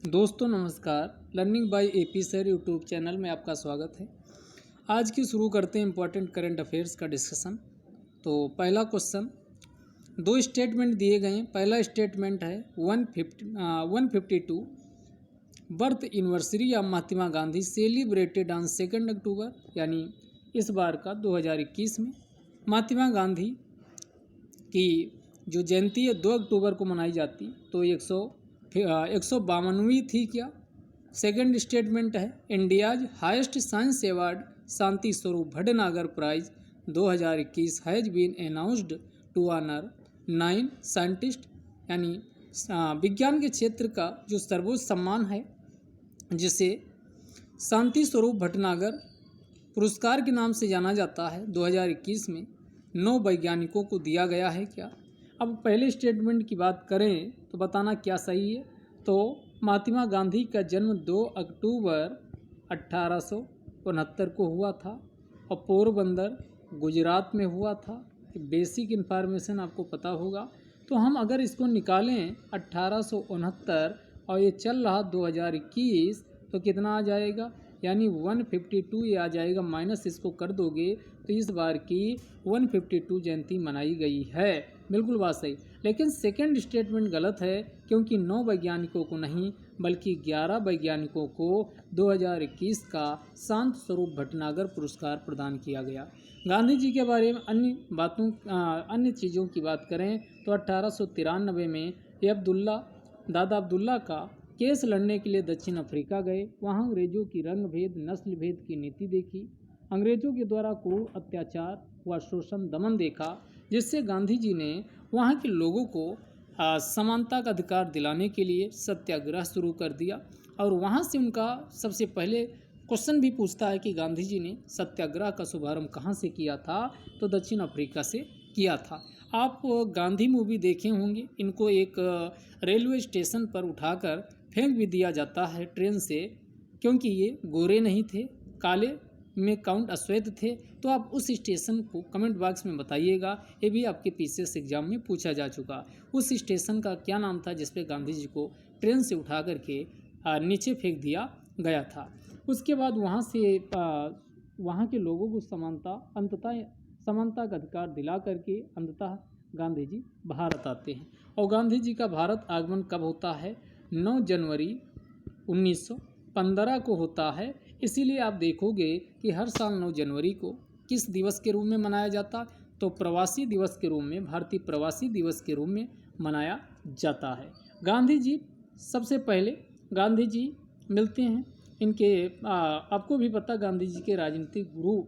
दोस्तों नमस्कार। Learning by AP sir YouTube channel में आपका स्वागत है। आज की शुरू करते हैं इम्पोर्टेंट करंट अफेयर्स का डिस्कशन। तो पहला क्वेश्चन, दो स्टेटमेंट दिए गए हैं। पहला स्टेटमेंट है 152 birth anniversary of Mahatma Gandhi celebrated on 2 अक्टूबर, यानी इस बार का 2021 में महात्मा गांधी की जो जयंती है 2 अक्टूबर को मनाई जाती। तो 152वीं थी क्या। सेकंड स्टेटमेंट है India's highest science award Shanti Swaroop Bhatnagar prize 2021 has been announced to honour 9 scientist, यानी विज्ञान के क्षेत्र का जो सर्वोच्च सम्मान है जिसे शांति स्वरूप भटनागर पुरस्कार के नाम से जाना जाता है, 2021 में 9 वैज्ञानिकों को दिया गया है क्या। अब पहले स्टेटमेंट की बात करें तो बताना क्या सही है। तो महात्मा गांधी का जन्म 2 अक्टूबर 1869 को हुआ था और पोरबंदर गुजरात में हुआ था। बेसिक इन्फॉर्मेशन आपको पता होगा। तो हम अगर इसको निकालें 1869 और ये चल रहा 2021 तो कितना आ जाएगा, यानी 152 ये आ जाएगा, माइनस इसको कर दोगे तो इस बार की 152 जयंती मनाई गई है। बिल्कुल बात सही। लेकिन सेकंड स्टेटमेंट गलत है, क्योंकि 9 वैज्ञानिकों को नहीं बल्कि 11 वैज्ञानिकों को 2021 का शांत स्वरूप भटनागर पुरस्कार प्रदान किया गया। गांधी जी के बारे में अन्य चीज़ों की बात करें तो 1893 में ये दादा अब्दुल्ला का केस लड़ने के लिए दक्षिण अफ्रीका गए। वहाँ अंग्रेज़ों की रंग भेद नस्ल भेद की नीति देखी, अंग्रेज़ों के द्वारा क्रूर अत्याचार व शोषण दमन देखा, जिससे गांधी जी ने वहाँ के लोगों को समानता का अधिकार दिलाने के लिए सत्याग्रह शुरू कर दिया। और वहाँ से उनका सबसे पहले क्वेश्चन भी पूछता है कि गांधी जी ने सत्याग्रह का शुभारंभ कहाँ से किया था, तो दक्षिण अफ्रीका से किया था। आप गांधी मूवी देखे होंगे। इनको एक रेलवे स्टेशन पर उठाकर फेंक भी दिया जाता है ट्रेन से, क्योंकि ये गोरे नहीं थे, काले में काउंट अश्वेत थे। तो आप उस स्टेशन को कमेंट बॉक्स में बताइएगा, ये भी आपके पीसीएस एग्जाम में पूछा जा चुका। उस स्टेशन का क्या नाम था जिस पे गांधी जी को ट्रेन से उठा करके नीचे फेंक दिया गया था। उसके बाद वहाँ से वहाँ के लोगों को समानता का अधिकार दिला करके अंततः गांधी जी भारत आते हैं। और गांधी जी का भारत आगमन कब होता है, 9 जनवरी 1915 को होता है। इसीलिए आप देखोगे कि हर साल 9 जनवरी को किस दिवस के रूप में मनाया जाता, तो प्रवासी दिवस के रूप में, भारतीय प्रवासी दिवस के रूप में मनाया जाता है। गांधी जी सबसे पहले गांधी जी मिलते हैं इनके आपको भी पता गांधी जी के राजनीतिक गुरु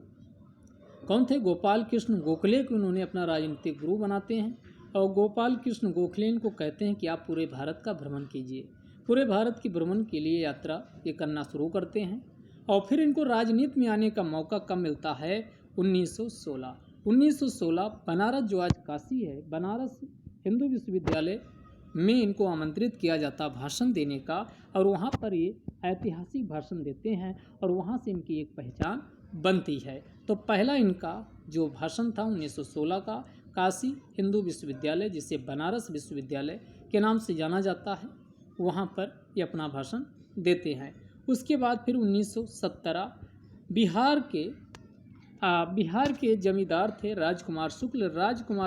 कौन थे, गोपाल कृष्ण गोखले को उन्होंने अपना राजनीतिक गुरु बनाते हैं। और गोपाल कृष्ण गोखले इनको कहते हैं कि आप पूरे भारत का भ्रमण कीजिए। पूरे भारत के भ्रमण के लिए यात्रा ये करना शुरू करते हैं। और फिर इनको राजनीति में आने का मौका कब मिलता है, 1916 बनारस, जो आज काशी है, बनारस हिंदू विश्वविद्यालय में इनको आमंत्रित किया जाता भाषण देने का। और वहाँ पर ये ऐतिहासिक भाषण देते हैं और वहाँ से इनकी एक पहचान बनती है। तो पहला इनका जो भाषण था 1916 का, काशी हिंदू विश्वविद्यालय जिसे बनारस विश्वविद्यालय के नाम से जाना जाता है, वहाँ पर ये अपना भाषण देते हैं। उसके बाद फिर 1917 बिहार के जमींदार थे राजकुमार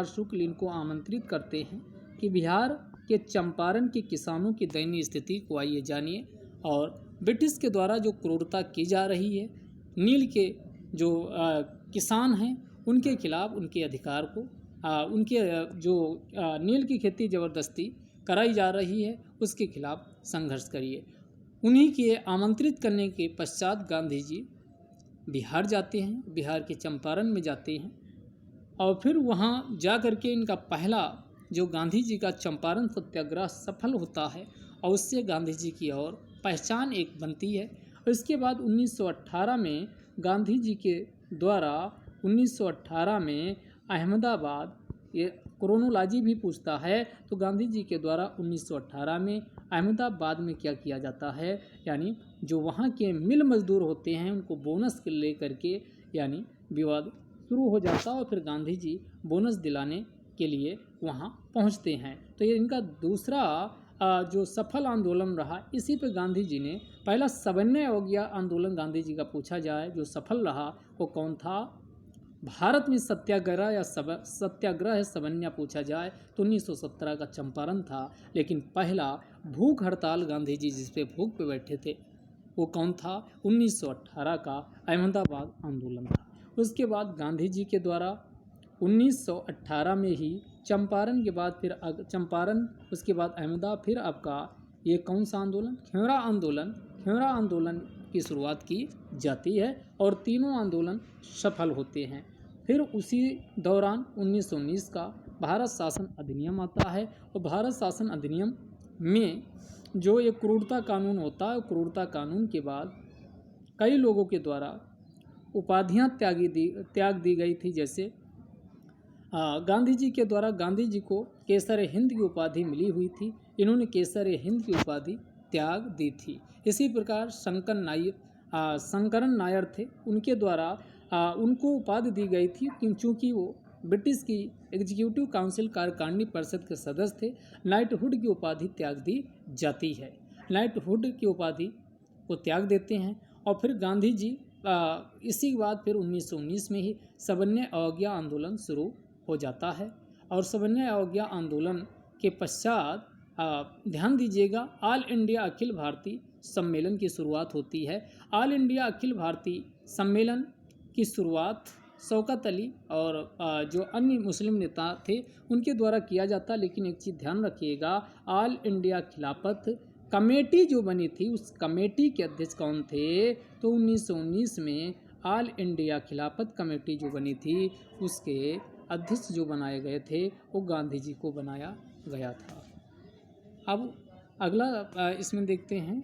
शुक्ल इनको आमंत्रित करते हैं कि बिहार के चंपारण के किसानों की दयनीय स्थिति को आइए जानिए, और ब्रिटिश के द्वारा जो क्रूरता की जा रही है, नील के जो किसान हैं उनके खिलाफ, उनके अधिकार को नील की खेती ज़बरदस्ती कराई जा रही है, उसके खिलाफ संघर्ष करिए। उन्हीं के आमंत्रित करने के पश्चात गांधी जी बिहार जाते हैं, बिहार के चंपारण में जाते हैं। और फिर वहाँ जा कर के इनका पहला जो गांधी जी का चंपारण सत्याग्रह सफल होता है और उससे गांधी जी की और पहचान एक बनती है। इसके बाद 1918 में गांधी जी के द्वारा 1918 में अहमदाबाद, ये क्रोनोलॉजी भी पूछता है, तो गांधी जी के द्वारा 1918 में अहमदाबाद में क्या किया जाता है, यानी जो वहाँ के मिल मजदूर होते हैं उनको बोनस ले करके यानी विवाद शुरू हो जाता है। और फिर गांधी जी बोनस दिलाने के लिए वहाँ पहुँचते हैं। तो ये इनका दूसरा जो सफल आंदोलन रहा, इसी पे गांधी जी ने पहला सवर्ण अवज्ञा आंदोलन गांधी जी का पूछा जाए जो सफल रहा वो कौन था। भारत में सत्याग्रह या सत्याग्रह सवर्ण पूछा जाए तो 1917 का चंपारण था। लेकिन पहला भूख हड़ताल गांधी जी जिस पे भूख पे बैठे थे वो कौन था, 1918 का अहमदाबाद आंदोलन था। उसके बाद गांधी जी के द्वारा 1918 में ही चंपारण के बाद फिर चंपारण, उसके बाद अहमदाबाद, फिर आपका ये कौन सा आंदोलन, खेवरा आंदोलन, खेवरा आंदोलन की शुरुआत की जाती है और तीनों आंदोलन सफल होते हैं। फिर उसी दौरान 1919 का भारत शासन अधिनियम आता है और भारत शासन अधिनियम में जो एक क्रूरता कानून होता है, क्रूरता कानून के बाद कई लोगों के द्वारा उपाधियां त्याग दी गई थी। जैसे गांधी जी के द्वारा गांधी जी को केसर हिंद की उपाधि मिली हुई थी, इन्होंने केसर हिंद की उपाधि त्याग दी थी। इसी प्रकार शंकरन नायर थे, उनके द्वारा उनको उपाधि दी गई थी क्योंकि वो ब्रिटिश की एग्जीक्यूटिव काउंसिल कार्यकारिणी परिषद के सदस्य थे। नाइटहुड की उपाधि त्याग दी जाती है, नाइटहुड की उपाधि को त्याग देते हैं। और फिर गांधी जी इसी के बाद फिर 1919 में ही सवर्ण अवज्ञा आंदोलन शुरू हो जाता है और सवर्ण अवज्ञा आंदोलन के पश्चात ध्यान दीजिएगा ऑल इंडिया अखिल भारतीय सम्मेलन की शुरुआत होती है। ऑल इंडिया अखिल भारतीय सम्मेलन की शुरुआत शौकत अली और जो अन्य मुस्लिम नेता थे उनके द्वारा किया जाता। लेकिन एक चीज़ ध्यान रखिएगा, ऑल इंडिया खिलाफत कमेटी जो बनी थी उस कमेटी के अध्यक्ष कौन थे, तो 1919 में ऑल इंडिया खिलाफत कमेटी जो बनी थी उसके अध्यक्ष जो बनाए गए थे वो गांधी जी को बनाया गया था। अब अगला इसमें देखते हैं